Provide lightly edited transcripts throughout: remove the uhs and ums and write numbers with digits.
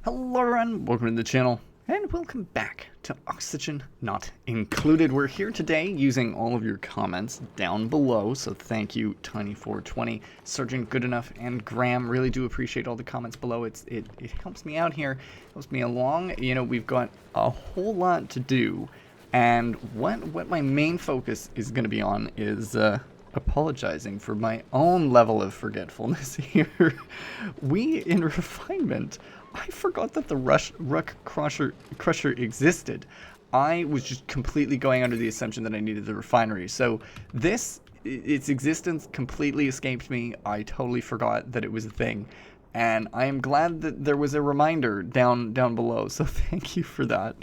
Hello everyone, welcome to the channel, and welcome back to Oxygen Not Included. We're here today using all of your comments down below, so thank you Tiny420, Sergeant Goodenough, and Graham. Really do appreciate all the comments below. It helps me out here, helps me along. You know, we've got a whole lot to do, and what my main focus is going to be on is apologizing for my own level of forgetfulness here. In refinement, I forgot that the Ruck Crusher existed. I was just completely going under the assumption that I needed the refinery. So its existence completely escaped me. I totally forgot that it was a thing. And I am glad that there was a reminder down below. So thank you for that.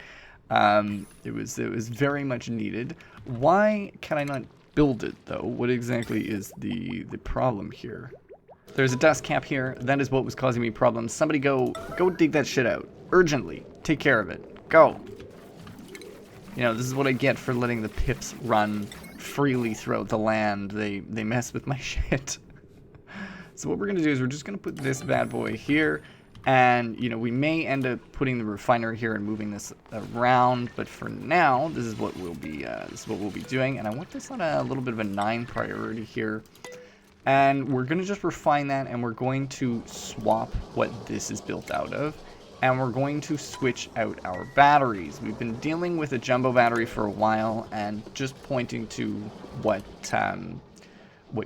It was very much needed. Why can I not build it though? What exactly is the problem here? There's a dust cap here. That is what was causing me problems. Somebody go dig that shit out. Urgently. Take care of it. Go. You know, this is what I get for letting the pips run freely throughout the land. They mess with my shit. So what we're going to do is we're just going to put this bad boy here. And, you know, we may end up putting the refinery here and moving this around. But for now, this is what we'll be doing. And I want this on a little bit of a 9 priority here. And we're going to just refine that, and we're going to swap what this is built out of, and we're going to switch out our batteries. We've been dealing with a jumbo battery for a while, and just pointing to what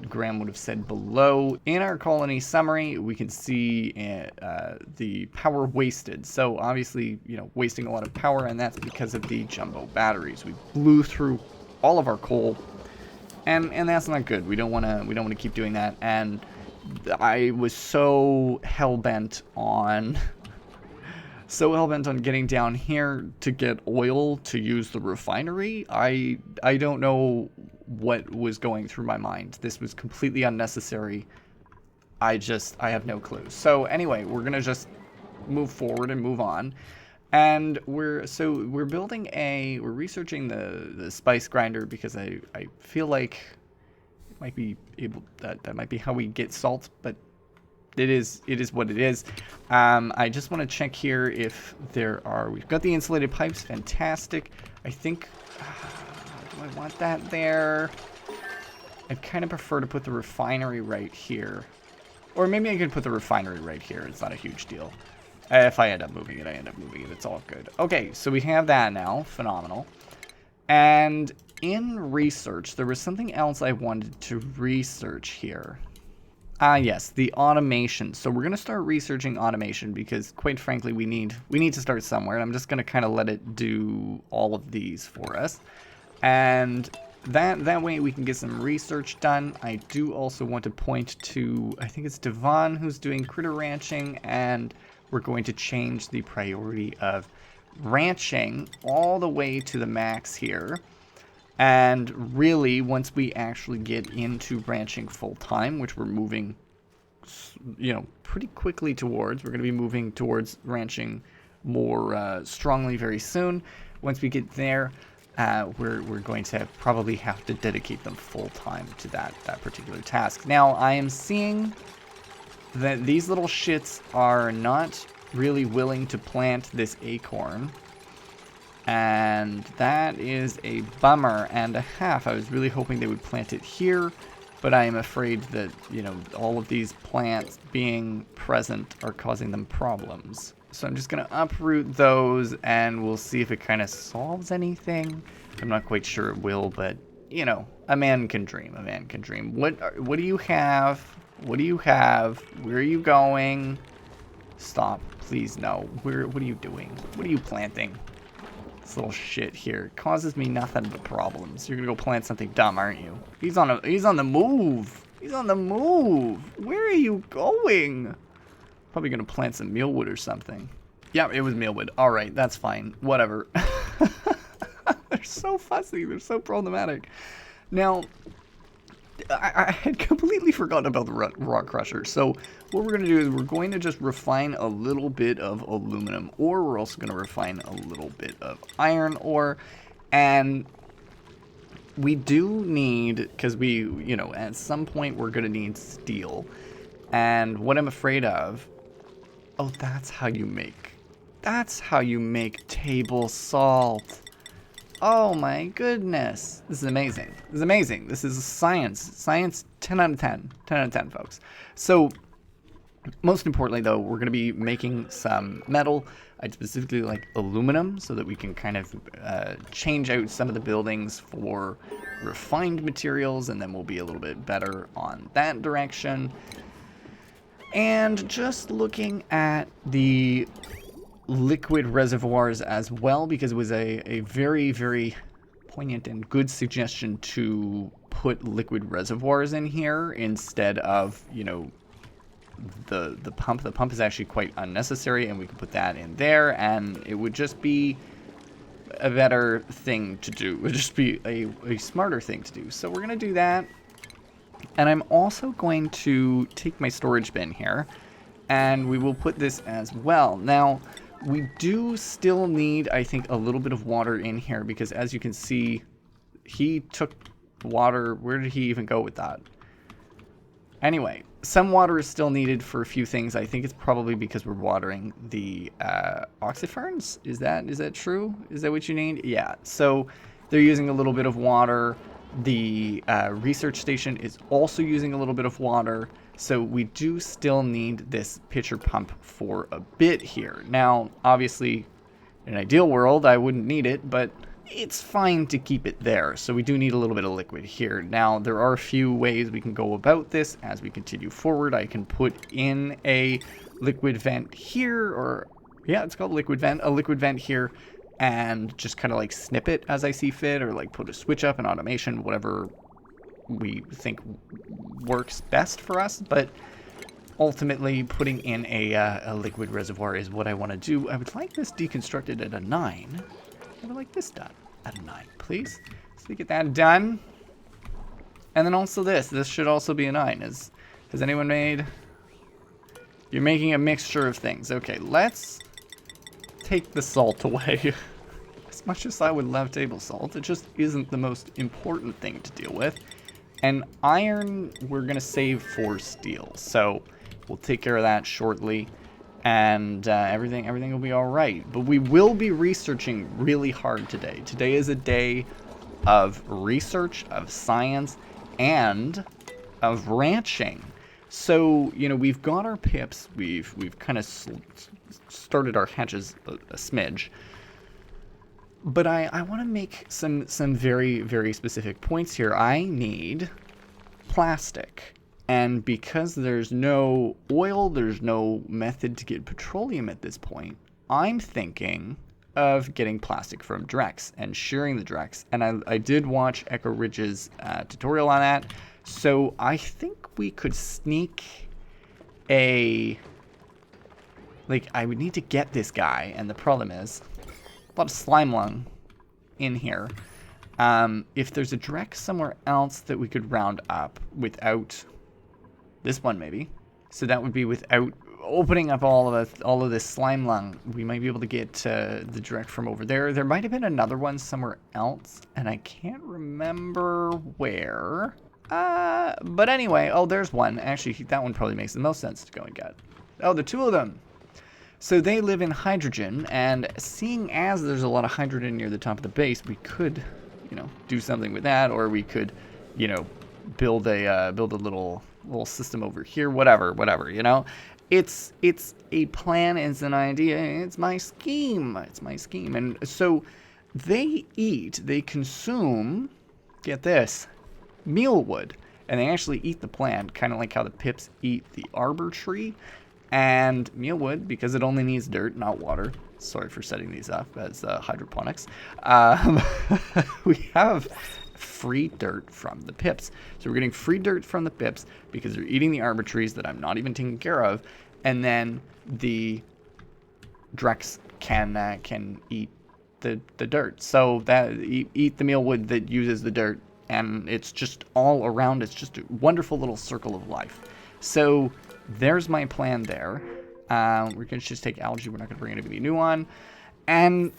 Graham would have said below. In our colony summary, we can see the power wasted. So obviously, you know, wasting a lot of power, and that's because of the jumbo batteries. We blew through all of our coal. And that's not good. We don't want to keep doing that. And I was so hell-bent on getting down here to get oil to use the refinery. I don't know what was going through my mind. This was completely unnecessary. I have no clue. So anyway, we're gonna just move forward and move on. And we're researching the spice grinder because I feel like it might be that might be how we get salt, but it is what it is. I just want to check here if we've got the insulated pipes, fantastic. I think do I want that there? I'd kind of prefer to put the refinery right here, or maybe I could put the refinery right here. It's not a huge deal. If I end up moving it, I end up moving it. It's all good. Okay, so we have that now. Phenomenal. And in research, there was something else I wanted to research here. Yes, the automation. So we're going to start researching automation because, quite frankly, we need to start somewhere. And I'm just going to kind of let it do all of these for us. And that way we can get some research done. I do also want to point to, I think it's Devon who's doing critter ranching, and we're going to change the priority of ranching all the way to the max here. And really, once we actually get into ranching full time, which we're moving, you know, pretty quickly towards, we're going to be moving towards ranching more strongly very soon. Once we get there, we're going to probably have to dedicate them full time to that particular task. Now, I am seeing that these little shits are not really willing to plant this acorn, and that is a bummer and a half. I was really hoping they would plant it here, but I am afraid that, you know, all of these plants being present are causing them problems. So I'm just going to uproot those, and we'll see if it kind of solves anything. I'm not quite sure it will, but, you know, a man can dream. A man can dream. What do you have? What do you have? Where are you going? Stop. Please, no. What are you doing? What are you planting? This little shit here causes me nothing but problems. You're gonna go plant something dumb, aren't you? He's on the move. He's on the move. Where are you going? Probably gonna plant some mealwood or something. Yeah, it was mealwood. All right, that's fine. Whatever. They're so fussy. They're so problematic. Now, I had completely forgotten about the rock crusher. So what we're going to do is we're going to just refine a little bit of aluminum ore. We're also going to refine a little bit of iron ore. And we do need, because you know, at some point we're going to need steel. And what I'm afraid of, oh, that's how you make That's how you make table salt. Oh my goodness. This is amazing. This is amazing. This is science. Science 10 out of 10. 10 out of 10, folks. So, most importantly, though, we're going to be making some metal. I'd specifically like aluminum so that we can kind of change out some of the buildings for refined materials, and then we'll be a little bit better on that direction. And just looking at the liquid reservoirs as well, because it was a very, very poignant and good suggestion to put liquid reservoirs in here instead of, you know, the pump. The pump is actually quite unnecessary, and we could put that in there, and it would just be a better thing to do. It would just be a smarter thing to do. So we're going to do that. And I'm also going to take my storage bin here, and we will put this as well. Now, we do still need, I think, a little bit of water in here, because as you can see, he took water. Where did he even go with that? Anyway, some water is still needed for a few things. I think it's probably because we're watering the oxyferns. Is that true? Is that what you need? Yeah. So they're using a little bit of water. The research station is also using a little bit of water. So we do still need this pitcher pump for a bit here. Now, obviously, in an ideal world, I wouldn't need it, but it's fine to keep it there. So we do need a little bit of liquid here. Now, there are a few ways we can go about this as we continue forward. I can put in a liquid vent here, or yeah, it's called liquid vent, a liquid vent here, and just kind of like snip it as I see fit, or like put a switch up, an automation, whatever we think works best for us. But ultimately, putting in a liquid reservoir is what I want to do. I would like this deconstructed at a 9. I would like this done at a 9, please. So we get that done. And then also this. This should also be a 9. Has anyone made... You're making a mixture of things. Okay, let's take the salt away. As much as I would love table salt, it just isn't the most important thing to deal with. And iron, we're going to save for steel. So we'll take care of that shortly. And everything will be all right. But we will be researching really hard today. Today is a day of research, of science, and of ranching. So, you know, we've got our pips. We've kind of started our hatches a smidge. But I want to make some very, very specific points here. I need plastic. And because there's no oil, there's no method to get petroleum at this point, I'm thinking of getting plastic from drecks and shearing the drecks. And I did watch Echo Ridge's tutorial on that. So I think we could sneak I would need to get this guy. And the problem is, a lot of slime lung in here. If there's a dreck somewhere else that we could round up without... This one, maybe. So that would be without opening up all of this slime lung. We might be able to get the dreck from over there. There might have been another one somewhere else, and I can't remember where. But anyway, oh, there's one. Actually, that one probably makes the most sense to go and get. Oh, the two of them. So they live in hydrogen, and seeing as there's a lot of hydrogen near the top of the base, we could, you know, do something with that, or we could, you know, build a little system over here, whatever, you know. It's a plan, it's an idea, it's my scheme. And so they consume, get this, mealwood, and they actually eat the plant, kind of like how the pips eat the arbor tree. And mealwood, because it only needs dirt, not water. Sorry for setting these up as hydroponics. We have free dirt from the pips. So we're getting free dirt from the pips because they're eating the arbor trees that I'm not even taking care of. And then the drecks can eat the dirt. So that eat the mealwood that uses the dirt. And it's just all around. It's just a wonderful little circle of life. So there's my plan there. We're going to just take algae. We're not going to bring anybody new on. And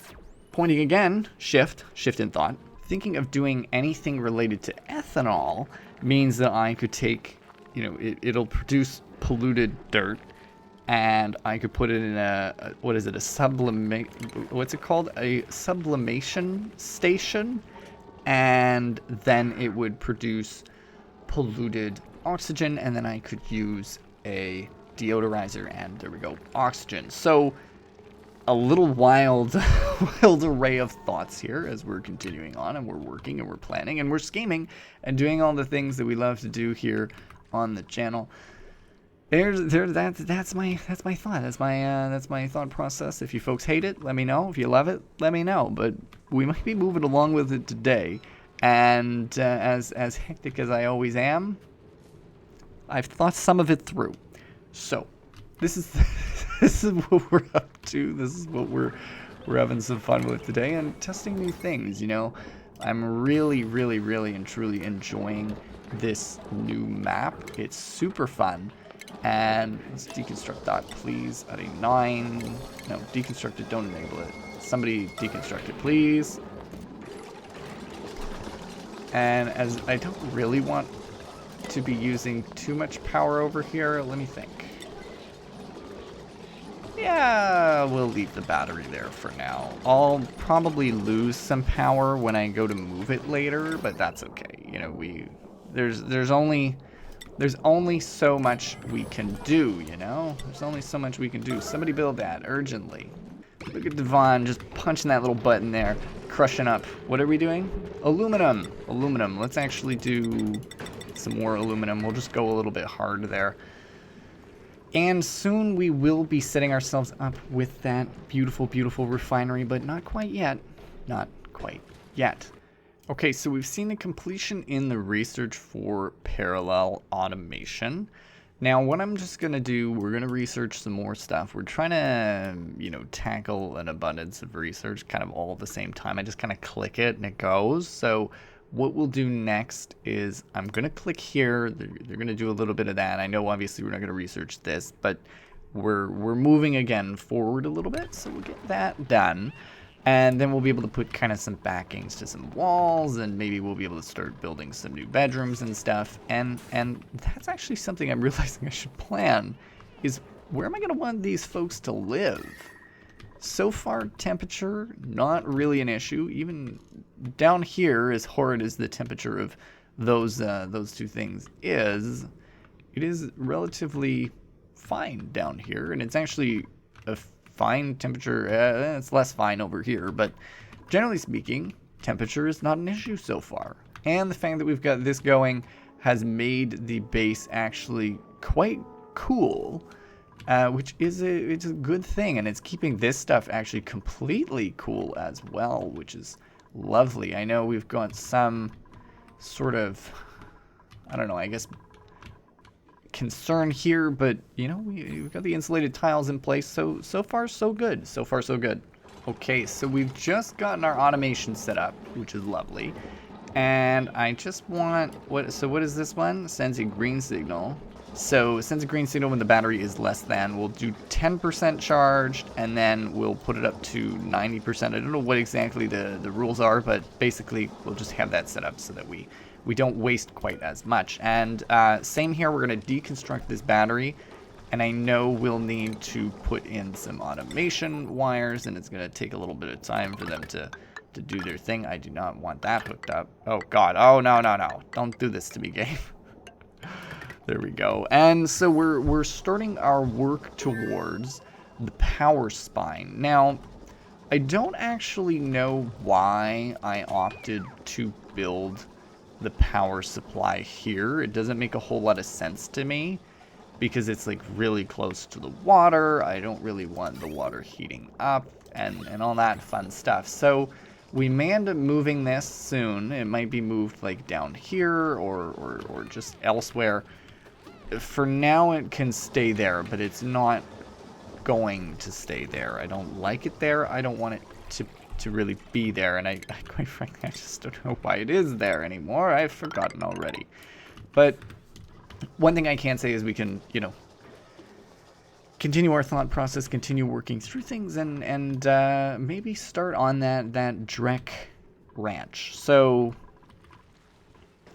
pointing again, shift in thought. Thinking of doing anything related to ethanol means that I could take, you know, it'll produce polluted dirt and I could put it in what is it, what's it called? A sublimation station, and then it would produce polluted oxygen, and then I could use a deodorizer, and there we go, oxygen. So a little wild array of thoughts here as we're continuing on, and we're working and we're planning and we're scheming and doing all the things that we love to do here on the channel. That's my thought. That's my thought process. If you folks hate it, let me know. If you love it, let me know. But we might be moving along with it today, and as hectic as I always am, I've thought some of it through. So this is what we're up to. This is what we're having some fun with today, and testing new things. You know, I'm really and truly enjoying this new map. It's super fun. And let's deconstruct that, please, at a 9. No, deconstruct it, don't enable it. Somebody deconstruct it, please. And as I don't really want to be using too much power over here, let me think. Yeah, we'll leave the battery there for now. I'll probably lose some power when I go to move it later, but that's okay. You know, there's only so much we can do, you know? There's only so much we can do. Somebody build that urgently. Look at Devon just punching that little button there, crushing up. What are we doing? Aluminum. Aluminum. Let's actually do some more aluminum. We'll just go a little bit hard there. And soon we will be setting ourselves up with that beautiful, beautiful refinery, but not quite yet. Not quite yet. Okay, so we've seen the completion in the research for parallel automation. Now, what I'm just going to do, we're going to research some more stuff. We're trying to, you know, tackle an abundance of research kind of all at the same time. I just kind of click it and it goes. So what we'll do next is I'm going to click here. They're going to do a little bit of that. I know obviously we're not going to research this, but we're moving again forward a little bit. So we'll get that done. And then we'll be able to put kind of some backings to some walls, and maybe we'll be able to start building some new bedrooms and stuff. And that's actually something I'm realizing I should plan, is where am I going to want these folks to live? So far, temperature, not really an issue. Even down here, as horrid as the temperature of those two things is, it is relatively fine down here, and it's actually a fine temperature. It's less fine over here, but generally speaking, temperature is not an issue so far. And the fact that we've got this going has made the base actually quite cool, which is it's a good thing, and it's keeping this stuff actually completely cool as well, which is lovely. I know we've got some sort of, I don't know, I guess concern here, but you know, we've got the insulated tiles in place, so far so good. So far so good. Okay, so we've just gotten our automation set up, which is lovely, and I just want what is this one? Sends a green signal. So it sends a green signal when the battery is less than. We'll do 10% charged, and then we'll put it up to 90%. I don't know what exactly the rules are, but basically we'll just have that set up so that we don't waste quite as much. And same here, we're going to deconstruct this battery, and I know we'll need to put in some automation wires, and it's going to take a little bit of time for them to do their thing. I do not want that hooked up. Oh god, oh no, don't do this to me, game. There we go. And so we're starting our work towards the power spine. Now, I don't actually know why I opted to build the power supply here. It doesn't make a whole lot of sense to me because it's like really close to the water. I don't really want the water heating up and all that fun stuff. So we may end up moving this soon. It might be moved like down here or just elsewhere. For now it can stay there, but it's not going to stay there. I don't like it there. I don't want it to really be there, and I quite frankly, I just don't know why it is there anymore. I've forgotten already. But one thing I can say is we can, you know, continue our thought process, continue working through things, and maybe start on that dreck ranch. So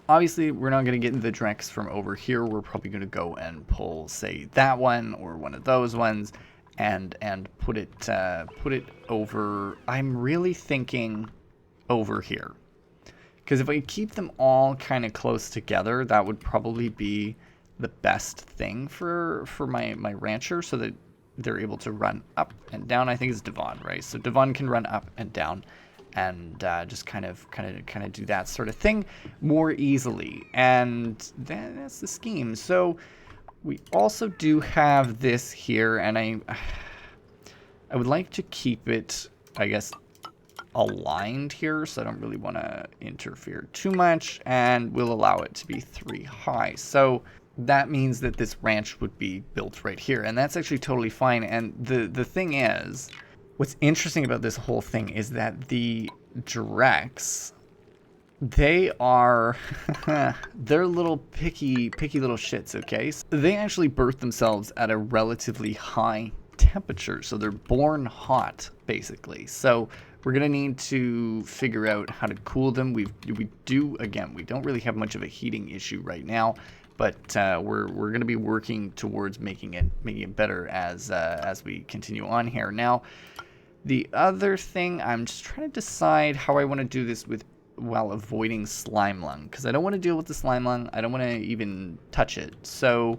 Obviously, we're not going to get the drecks from over here. We're probably going to go and pull, say, that one or one of those ones, and put it over. I'm really thinking over here, because if I keep them all kind of close together, that would probably be the best thing for my rancher, so that they're able to run up and down. I think it's Devon, right? So Devon can run up and down, and just kind of do that sort of thing more easily. And that's the scheme. So we also do have this here, and I would like to keep it, I guess, aligned here, so I don't really want to interfere too much, and we'll allow it to be 3 high. So that means that this ranch would be built right here, and that's actually totally fine. And the thing is, what's interesting about this whole thing is that the drecks, they are they're little picky little shits, okay? So they actually birth themselves at a relatively high temperature, so they're born hot, basically. So we're gonna need to figure out how to cool them. We don't really have much of a heating issue right now, but we're going to be working towards making it better as we continue on here. Now, the other thing, I'm just trying to decide how I want to do this while avoiding slime lung, because I don't want to deal with the slime lung. I don't want to even touch it. So,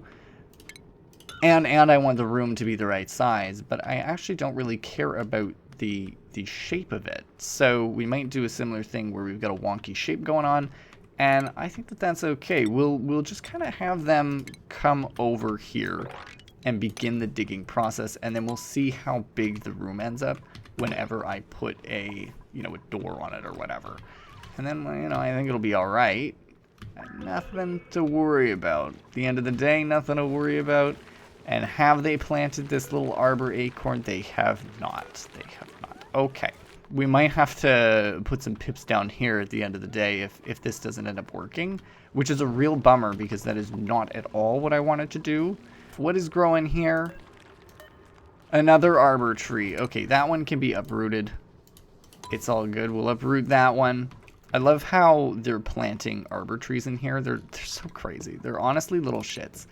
and I want the room to be the right size, but I actually don't really care about the shape of it. So we might do a similar thing where we've got a wonky shape going on. And I think that that's okay. We'll just kind of have them come over here and begin the digging process, and then we'll see how big the room ends up whenever I put a door on it or whatever. And then, I think it'll be all right. Nothing to worry about. At the end of the day, nothing to worry about. And have they planted this little arbor acorn? They have not. They have not. Okay. We might have to put some pips down here at the end of the day if this doesn't end up working, which is a real bummer because that is not at all what I wanted to do. What is growing here? Another arbor tree. Okay, that one can be uprooted. It's all good. We'll uproot that one. I love how they're planting arbor trees in here. They're so crazy. They're honestly little shits.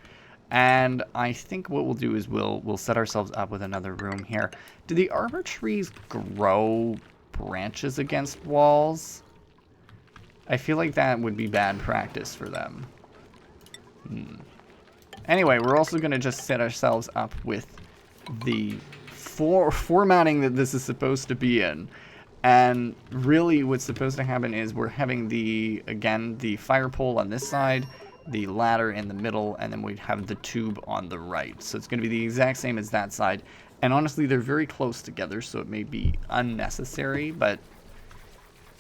And I think what we'll do is we'll set ourselves up with another room here. Do the arbor trees grow branches against walls? I feel like that would be bad practice for them. Anyway, we're also going to just set ourselves up with the formatting that this is supposed to be in. And really what's supposed to happen is we're having the fire pole on this side, the ladder in the middle, and then we'd have the tube on the right. So it's going to be the exact same as that side. And honestly, they're very close together, so it may be unnecessary, but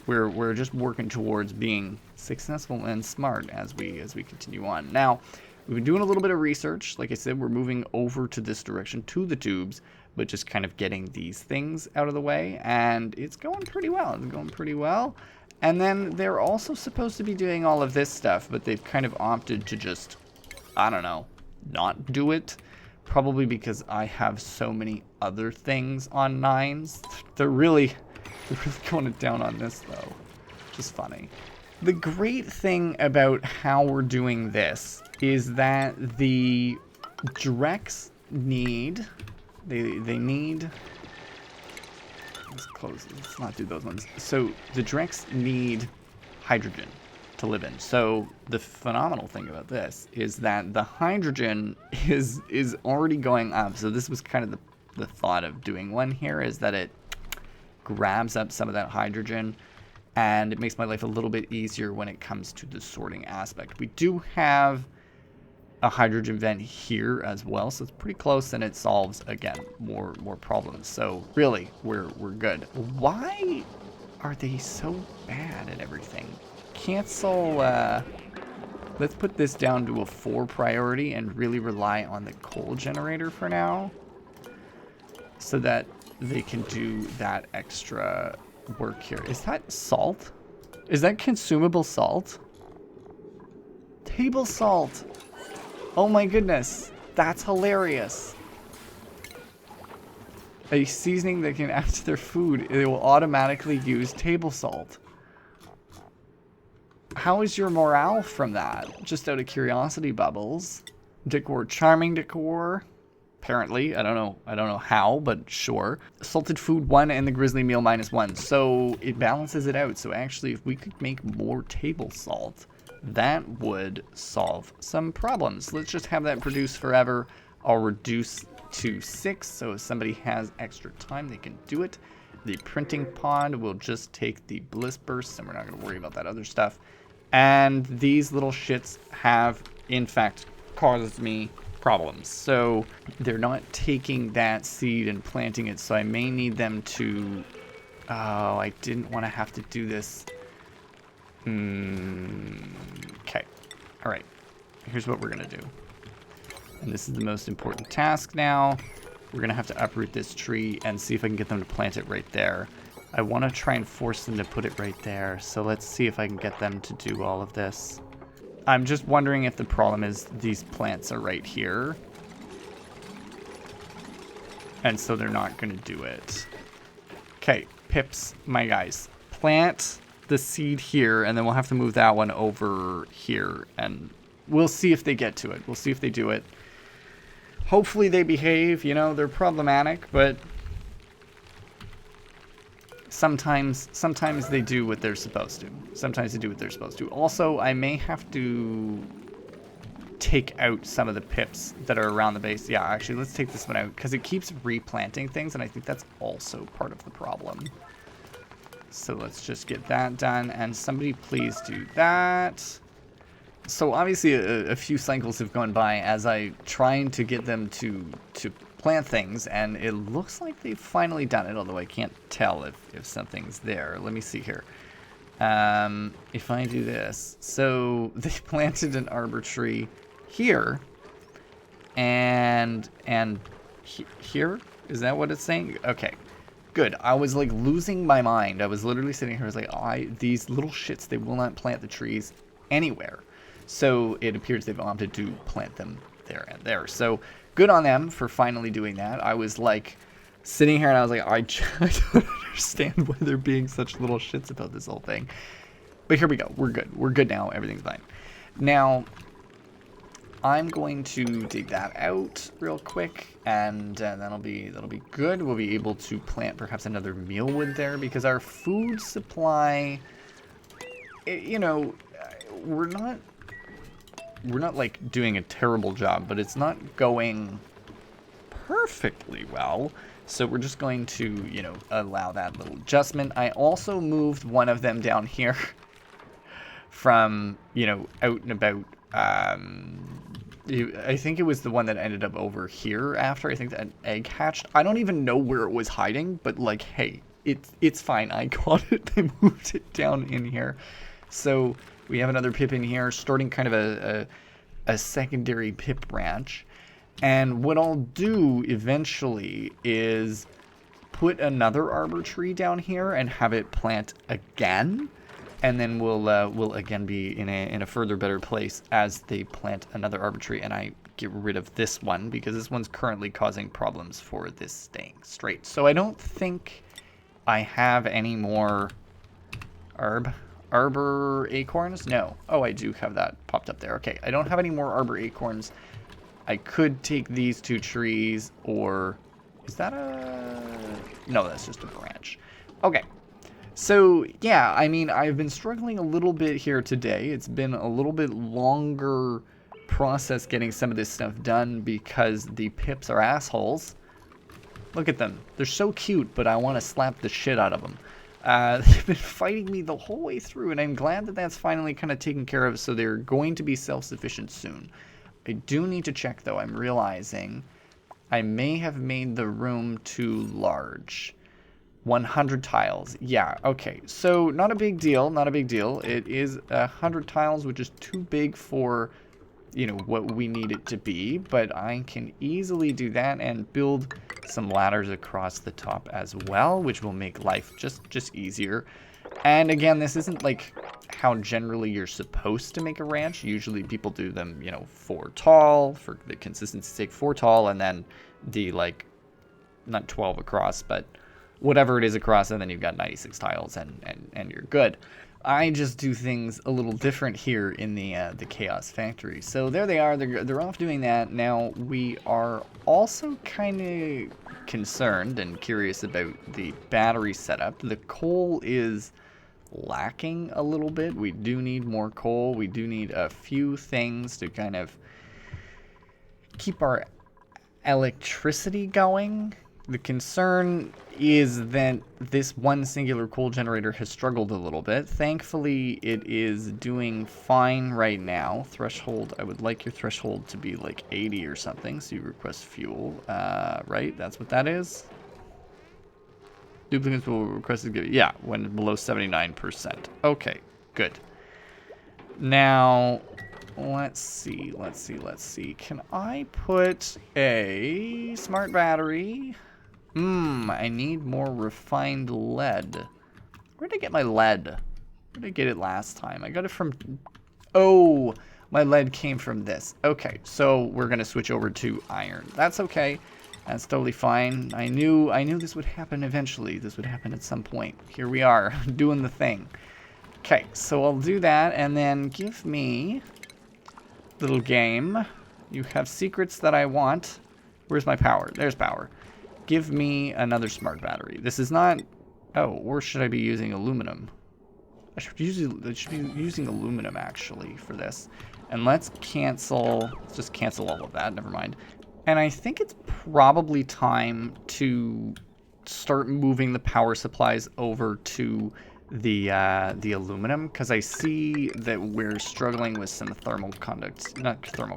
we're just working towards being successful and smart as we continue on. Now, we've been doing a little bit of research. Like I said, we're moving over to this direction, to the tubes, but just kind of getting these things out of the way, and it's going pretty well. It's going pretty well. And then they're also supposed to be doing all of this stuff, but they've kind of opted to just, I don't know, not do it. Probably because I have so many other things on 9s. They're really going down on this, though. Which is funny. The great thing about how we're doing this is that the drecks need... They need... Let's not do those ones. So the drecks need hydrogen to live in. So the phenomenal thing about this is that the hydrogen is already going up. So this was kind of the thought of doing one here, is that it grabs up some of that hydrogen and it makes my life a little bit easier when it comes to the sorting aspect. We do have a hydrogen vent here as well, so it's pretty close, and it solves, again, more problems. So really, we're good. Why are they so bad at everything? Cancel, let's put this down to a 4 priority and really rely on the coal generator for now, so that they can do that extra work here. Is that salt? Is that consumable salt? Table salt! Oh my goodness, that's hilarious. A seasoning that can add to their food, it will automatically use table salt. How is your morale from that? Just out of curiosity, Bubbles. Decor, charming decor. Apparently, I don't know how, but sure. Salted food 1 and the grizzly meal -1. So it balances it out. So actually, if we could make more table salt, that would solve some problems. Let's just have that produce forever. I'll reduce to 6, so if somebody has extra time, they can do it. The printing pod will just take the bliss bursts, and we're not going to worry about that other stuff. And these little shits have, in fact, caused me problems. So they're not taking that seed and planting it, so I may need them to... Oh, I didn't want to have to do this. Okay. All right. Here's what we're going to do. And this is the most important task now. We're going to have to uproot this tree and see if I can get them to plant it right there. I want to try and force them to put it right there. So let's see if I can get them to do all of this. I'm just wondering if the problem is these plants are right here. And so they're not going to do it. Okay, pips, my guys. Plant the seed here, and then we'll have to move that one over here. And we'll see if they get to it. We'll see if they do it. Hopefully they behave. You know, they're problematic, but... Sometimes they do what they're supposed to. Sometimes they do what they're supposed to. Also, I may have to take out some of the pips that are around the base. Yeah, actually, let's take this one out because it keeps replanting things, and I think that's also part of the problem. So let's just get that done, and somebody please do that. So obviously a few cycles have gone by as I trying to get them to plant things, and it looks like they've finally done it, although I can't tell if something's there. Let me see here. If I do this, so they planted an arbor tree here, and here, is that what it's saying? Okay, good. I was like losing my mind. I was literally sitting here, I was like, these little shits, they will not plant the trees anywhere. So it appears they've opted to plant them there and there. So good on them for finally doing that. I was like sitting here and I was like, I don't understand why they're being such little shits about this whole thing. But here we go. We're good. We're good now. Everything's fine. Now, I'm going to dig that out real quick, and that'll be good. We'll be able to plant perhaps another mealwood there because our food supply, you know, we're not like doing a terrible job, but it's not going perfectly well. So we're just going to, you know, allow that little adjustment. I also moved one of them down here from, you know, out and about. I think it was the one that ended up over here after. I think that egg hatched. I don't even know where it was hiding, but like, hey, it's fine. I got it. I moved it down in here. So we have another pip in here, starting kind of a secondary pip branch. And what I'll do eventually is put another arbor tree down here and have it plant again. And then we'll again be in a further better place as they plant another arbor tree. And I get rid of this one because this one's currently causing problems for this staying straight. So I don't think I have any more arbor acorns? No. Oh, I do have that popped up there. Okay, I don't have any more arbor acorns. I could take these two trees, or is that a... No, that's just a branch. Okay. So, yeah, I mean, I've been struggling a little bit here today. It's been a little bit longer process getting some of this stuff done because the pips are assholes. Look at them. They're so cute, but I want to slap the shit out of them. They've been fighting me the whole way through, and I'm glad that that's finally kind of taken care of, so they're going to be self-sufficient soon. I do need to check, though. I'm realizing I may have made the room too large. 100 tiles. Yeah, okay. So, not a big deal, not a big deal. It is 100 tiles, which is too big for, you know, what we need it to be, but I can easily do that and build some ladders across the top as well, which will make life just easier. And again, this isn't like how generally you're supposed to make a ranch. Usually people do them, you know, 4 tall for the consistency's sake, 4 tall, and then the like not 12 across, but whatever it is across, and then you've got 96 tiles and you're good. I just do things a little different here in the Chaos Factory. So there they are. They're off doing that. Now we are also kind of concerned and curious about the battery setup. The coal is lacking a little bit. We do need more coal. We do need a few things to kind of keep our electricity going. The concern is that this one singular coal generator has struggled a little bit. Thankfully, it is doing fine right now. Threshold, I would like your threshold to be like 80 or something, so you request fuel. Right? That's what that is? Duplicates will request to give, yeah, when below 79%. Okay, good. Now, let's see. Can I put a smart battery? I need more refined lead. Where did I get my lead? Where did I get it last time? I got it from... Oh, my lead came from this. Okay, so we're going to switch over to iron. That's okay. That's totally fine. I knew this would happen eventually. This would happen at some point. Here we are, doing the thing. Okay, so I'll do that, and then give me... Little game. You have secrets that I want. Where's my power? There's power. Give me another smart battery. This is not... Oh, or should I be using aluminum? I should be using aluminum, actually, for this. And let's cancel... Let's just cancel all of that. Never mind. And I think it's probably time to start moving the power supplies over to the aluminum, because I see that we're struggling with some not thermal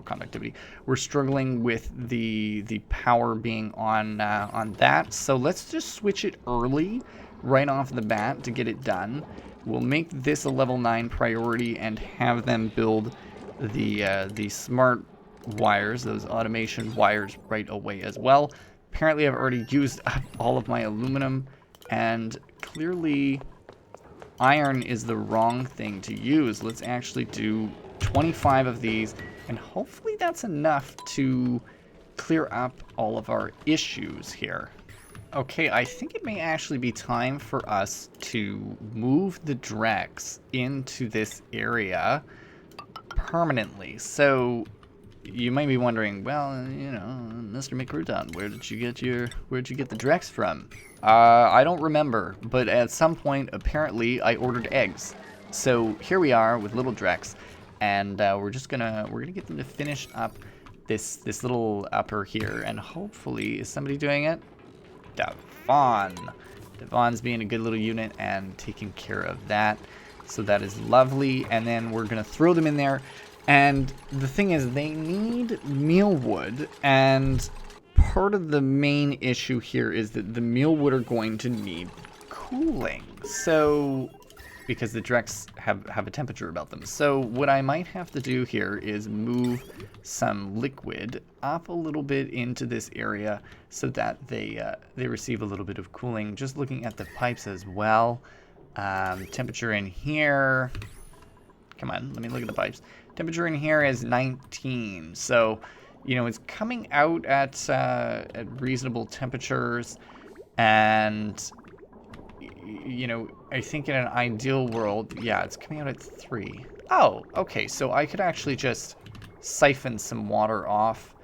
conductivity. We're struggling with the power being on that. So let's just switch it early, right off the bat, to get it done. We'll make this a level 9 priority and have them build the smart wires, those automation wires, right away as well. Apparently, I've already used up all of my aluminum, and clearly iron is the wrong thing to use. Let's actually do 25 of these, and hopefully that's enough to clear up all of our issues here. Okay, I think it may actually be time for us to move the drecks into this area permanently. So you might be wondering, well, you know, Mr. McCrouton, where'd you get the drecks from? I don't remember, but at some point, apparently, I ordered eggs. So here we are with little drecks, and we're gonna get them to finish up this little upper here, and hopefully, is somebody doing it? Devon's being a good little unit and taking care of that. So that is lovely, and then we're gonna throw them in there. And the thing is, they need mealwood, and part of the main issue here is that the mealwood are going to need cooling. So, because the drecks have a temperature about them. So what I might have to do here is move some liquid up a little bit into this area so that they receive a little bit of cooling. Just looking at the pipes as well. Temperature in here. Come on, let me look at the pipes. Temperature in here is 19. So, you know, it's coming out at reasonable temperatures, and you know, I think in an ideal world, yeah, it's coming out at 3. Oh, okay, so I could actually just siphon some water off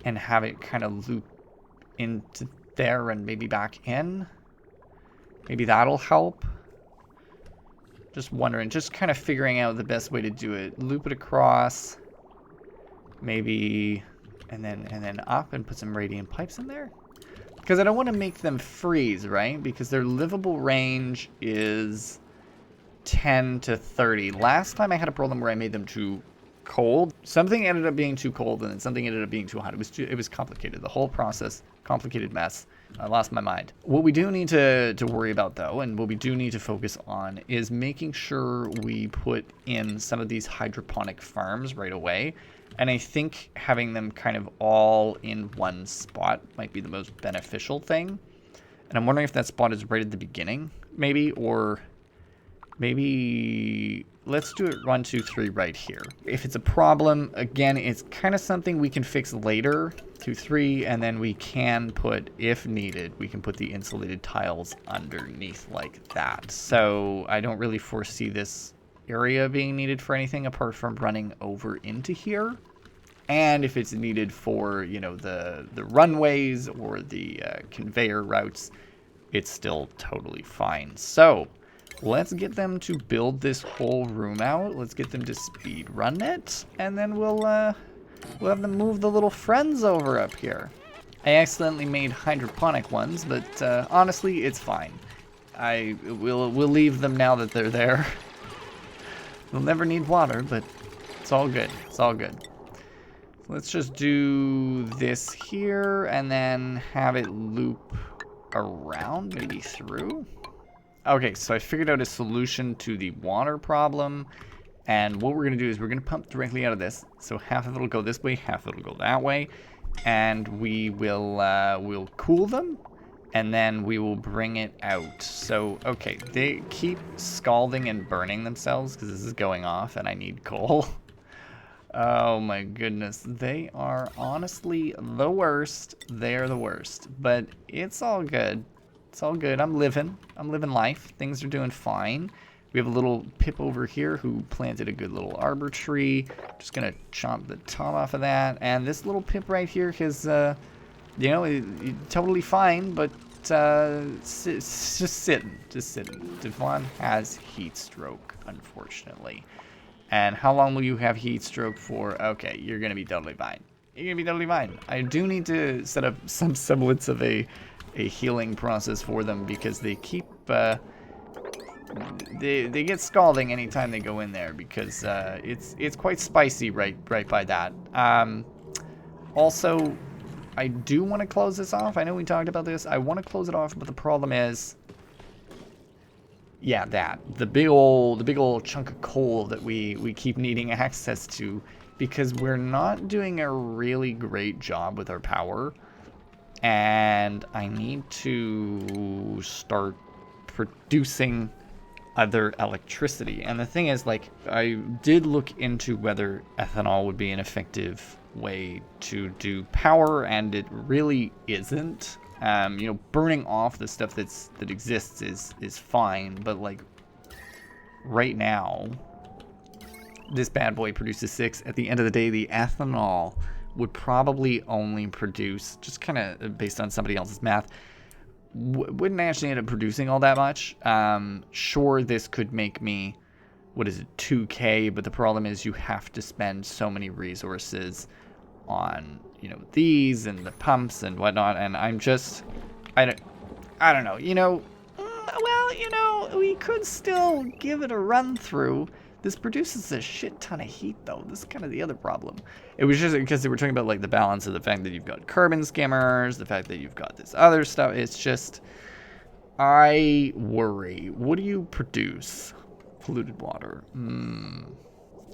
and have it kind of loop into there and maybe back in. Maybe that'll help. Just wondering, just kind of figuring out the best way to do it. Loop it across, maybe, and then up and put some radiant pipes in there. Because I don't want to make them freeze, right? Because their livable range is 10 to 30. Last time I had a problem where I made them too cold. Something ended up being too cold, and then something ended up being too hot. It was complicated. The whole process, complicated mess. I lost my mind. What we do need to worry about, though, and what we do need to focus on, is making sure we put in some of these hydroponic farms right away. And I think having them kind of all in one spot might be the most beneficial thing. And I'm wondering if that spot is right at the beginning, maybe, or maybe let's do it 1, 2, 3 right here. If it's a problem, again, it's kind of something we can fix later. 2, 3, and then we can put, if needed, we can put the insulated tiles underneath like that. So I don't really foresee this area being needed for anything apart from running over into here. And if it's needed for, you know, the runways or the conveyor routes, it's still totally fine. So let's get them to build this whole room out. Let's get them to speed run it, and then we'll have them move the little friends over up here. I accidentally made hydroponic ones, but honestly, it's fine. We'll leave them now that they're there. They'll never need water, but it's all good. It's all good. Let's just do this here, and then have it loop around, maybe through. Okay, so I figured out a solution to the water problem, and what we're going to do is we're going to pump directly out of this. So half of it will go this way, half of it will go that way, and we will we'll cool them, and then we will bring it out. So, okay, they keep scalding and burning themselves because this is going off, and I need coal. Oh my goodness, they are honestly the worst. They're the worst, but it's all good. It's all good. I'm living life. Things are doing fine. We have a little pip over here who planted a good little arbor tree. Just gonna chomp the top off of that. And this little pip right here is, you know, totally fine, but it's just sitting. Devon has heat stroke, unfortunately. And how long will you have heat stroke for? Okay, you're gonna be totally fine. You're gonna be totally fine. I do need to set up some semblance of a healing process for them because they keep they get scalding anytime they go in there because it's quite spicy right by that. Also, I do want to close this off. I know we talked about this. I want to close it off, but the problem is, yeah, the big old chunk of coal that we keep needing access to because we're not doing a really great job with our power. And I need to start producing other electricity. And the thing is, like, I did look into whether ethanol would be an effective way to do power, and it really isn't. You know, burning off the stuff that exists is fine, but like right now, this bad boy produces 6. At the end of the day, the ethanol would probably only produce, just kind of based on somebody else's math, wouldn't actually end up producing all that much. Sure, this could make me, what is it, 2K, but the problem is you have to spend so many resources on, you know, these and the pumps and whatnot, and I'm just, I don't know, you know, well, you know, we could still give it a run through. This produces a shit ton of heat, though. This is kind of the other problem. It was just because they were talking about, like, the balance of the fact that you've got carbon skimmers, the fact that you've got this other stuff. It's just, I worry. What do you produce? Polluted water.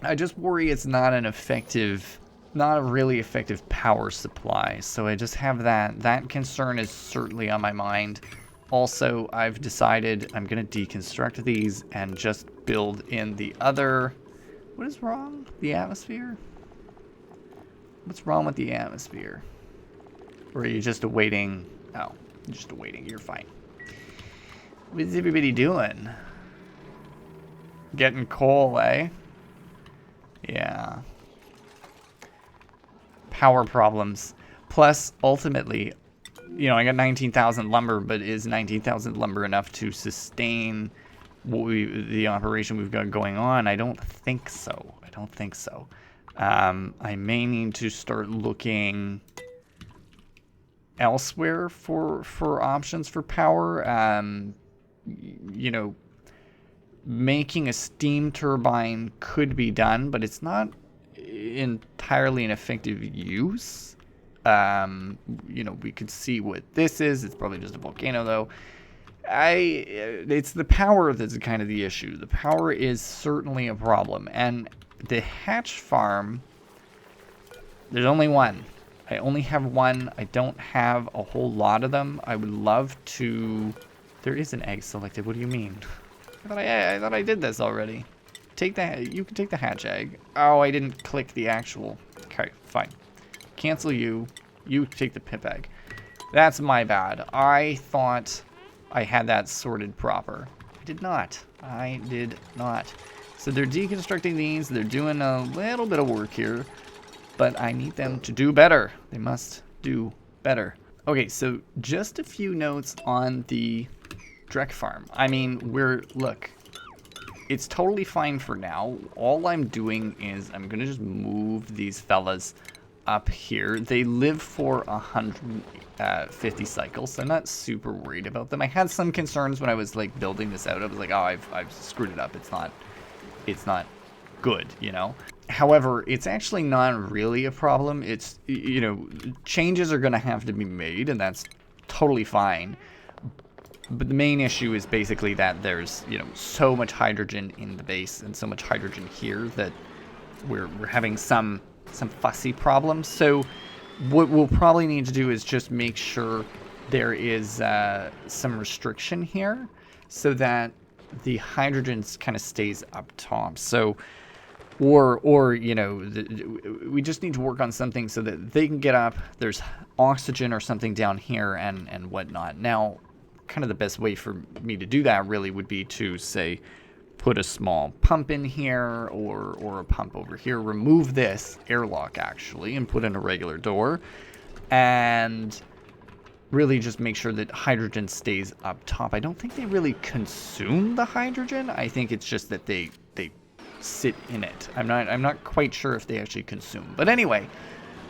I just worry it's not an effective, not a really effective power supply. So I just have that. That concern is certainly on my mind. Also, I've decided I'm going to deconstruct these and just build in the other... What is wrong? The atmosphere? What's wrong with the atmosphere? Or are you just awaiting... Oh, you're just awaiting. You're fine. What is everybody doing? Getting coal, eh? Yeah. Power problems. Plus, ultimately... You know, I got 19,000 lumber, but is 19,000 lumber enough to sustain the operation we've got going on? I don't think so. I may need to start looking elsewhere for options for power. You know, making a steam turbine could be done, but it's not entirely an effective use. You know, we could see what this is. It's probably just a volcano, though. It's the power that's kind of the issue. The power is certainly a problem. And the hatch farm, there's only one. I only have one. I don't have a whole lot of them. I would love to... There is an egg selected. What do you mean? I thought I did this already. take that. You can take the hatch egg. Oh, I didn't click the actual. Okay, fine. Cancel you. You take the pip egg. That's my bad. I thought I had that sorted proper. I did not. I did not. So they're deconstructing these. They're doing a little bit of work here. But I need them to do better. They must do better. Okay, so just a few notes on the dreck farm. I mean, look, it's totally fine for now. All I'm doing is I'm going to just move these fellas up here. They live for 150 cycles, so I'm not super worried about them. I had some concerns when I was like building this out. I was like, oh, I've screwed it up. It's not good, you know? However, it's actually not really a problem. It's, you know, changes are going to have to be made, and that's totally fine. But the main issue is basically that there's, you know, so much hydrogen in the base and so much hydrogen here that we're having some fussy problems. So what we'll probably need to do is just make sure there is some restriction here so that the hydrogen kind of stays up top. So or you know, we just need to work on something so that they can get up. There's oxygen or something down here and whatnot. Now, kind of the best way for me to do that really would be to, say, put a small pump in here or a pump over here. Remove this airlock, actually, and put in a regular door. And really just make sure that hydrogen stays up top. I don't think they really consume the hydrogen. I think it's just that they sit in it. I'm not quite sure if they actually consume. But anyway,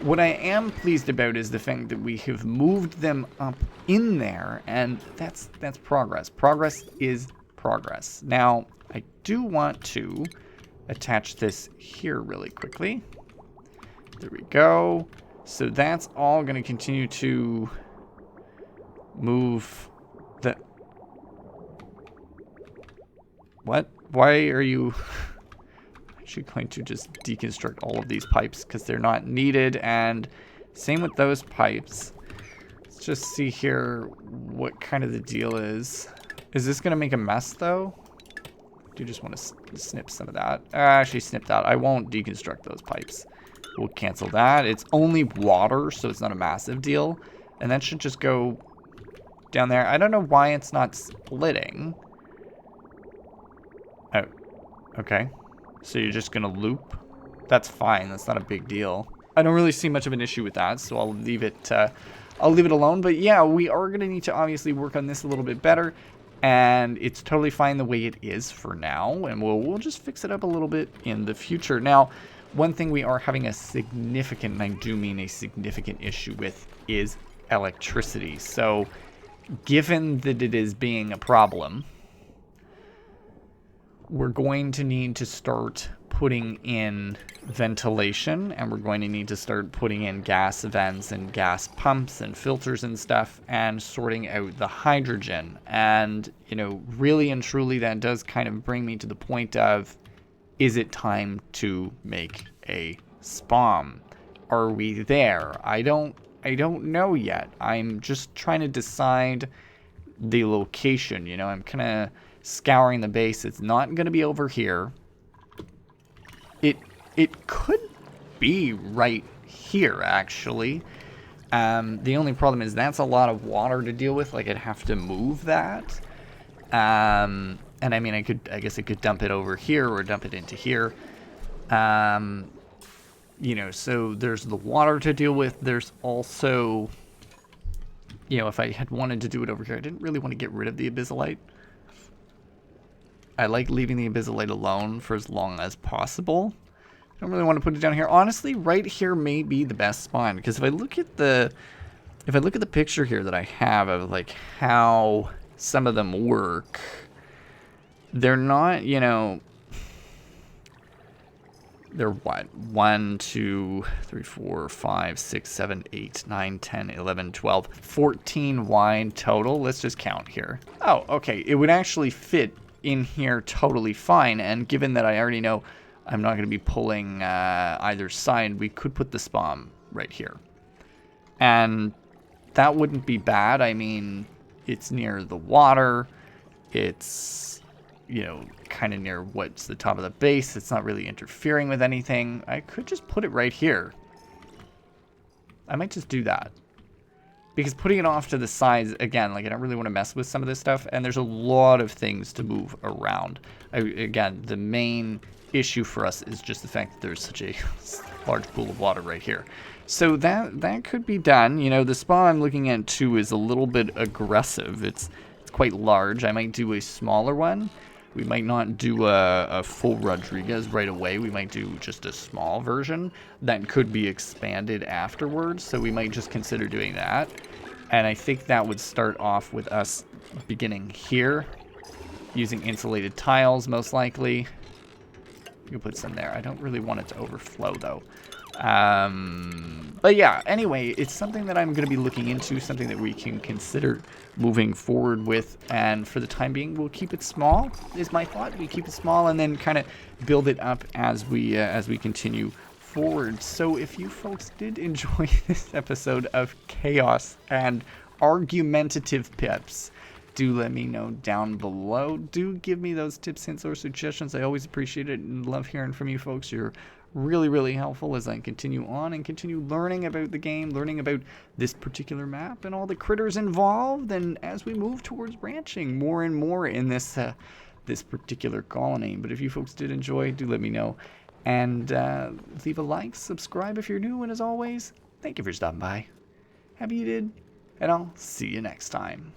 what I am pleased about is the fact that we have moved them up in there, and that's progress. Progress is progress. Now, I do want to attach this here really quickly. There we go. So that's all going to continue to move the... What? Why are you... actually going to just deconstruct all of these pipes because they're not needed, and same with those pipes. Let's just see here what kind of the deal is. Is this going to make a mess though? I do just want to snip some of that. Actually snip that. I won't deconstruct those pipes. We'll cancel that. It's only water, so it's not a massive deal, and that should just go down there. I don't know why it's not splitting. Oh, okay. So you're just gonna loop? That's fine. That's not a big deal. I don't really see much of an issue with that, so I'll leave it alone. But yeah, we are gonna need to obviously work on this a little bit better, and it's totally fine the way it is for now, and we'll just fix it up a little bit in the future. Now, one thing we are having a significant, and I do mean a significant issue with, is electricity. So, given that it is being a problem, we're going to need to start putting in ventilation, and we're going to need to start putting in gas vents and gas pumps and filters and stuff, and sorting out the hydrogen. And, you know, really and truly that does kind of bring me to the point of, is it time to make a SPOM? Are we there? I don't know yet. I'm just trying to decide the location, you know. I'm kind of scouring the base. It's not going to be over here. It could be right here, actually. The only problem is that's a lot of water to deal with. Like, I'd have to move that. And I mean, I guess I could dump it over here or dump it into here. You know, so there's the water to deal with. There's also, you know, if I had wanted to do it over here, I didn't really want to get rid of the abyssalite. I like leaving the abyssalite alone for as long as possible. I don't really want to put it down here. Honestly, right here may be the best spawn, because if I look at the picture here that I have of like how some of them work, they're not, you know, they're what? 1, 2, 3, 4, 5, 6, 7, 8, 9, 10, 11, 12, 14 wide total. Let's just count here. Oh, okay. It would actually fit in here totally fine, and given that I already know I'm not going to be pulling either side, we could put the SPOM right here. And that wouldn't be bad. I mean, it's near the water. It's, you know, kind of near what's the top of the base. It's not really interfering with anything. I could just put it right here. I might just do that. Because putting it off to the sides, again, like I don't really want to mess with some of this stuff. And there's a lot of things to move around. Again, the main issue for us is just the fact that there's such a large pool of water right here. So that could be done. You know, the spa I'm looking at too is a little bit aggressive. It's quite large. I might do a smaller one. We might not do a full Rodriguez right away. We might do just a small version that could be expanded afterwards. So we might just consider doing that. And I think that would start off with us beginning here, using insulated tiles most likely. You put some there. I don't really want it to overflow though. But yeah, anyway, it's something that I'm going to be looking into, something that we can consider moving forward with. And for the time being, we'll keep it small, is my thought. We keep it small and then kind of build it up as we continue forward. So if you folks did enjoy this episode of Chaos and Argumentative Pips, do let me know down below. Do give me those tips, hints, or suggestions. I always appreciate it and love hearing from you folks. You're really, really helpful as I continue on and continue learning about the game, learning about this particular map and all the critters involved, and as we move towards branching more and more in this this particular colony. But if you folks did enjoy, do let me know. And leave a like, subscribe if you're new, and as always, thank you for stopping by. Happy you did, and I'll see you next time.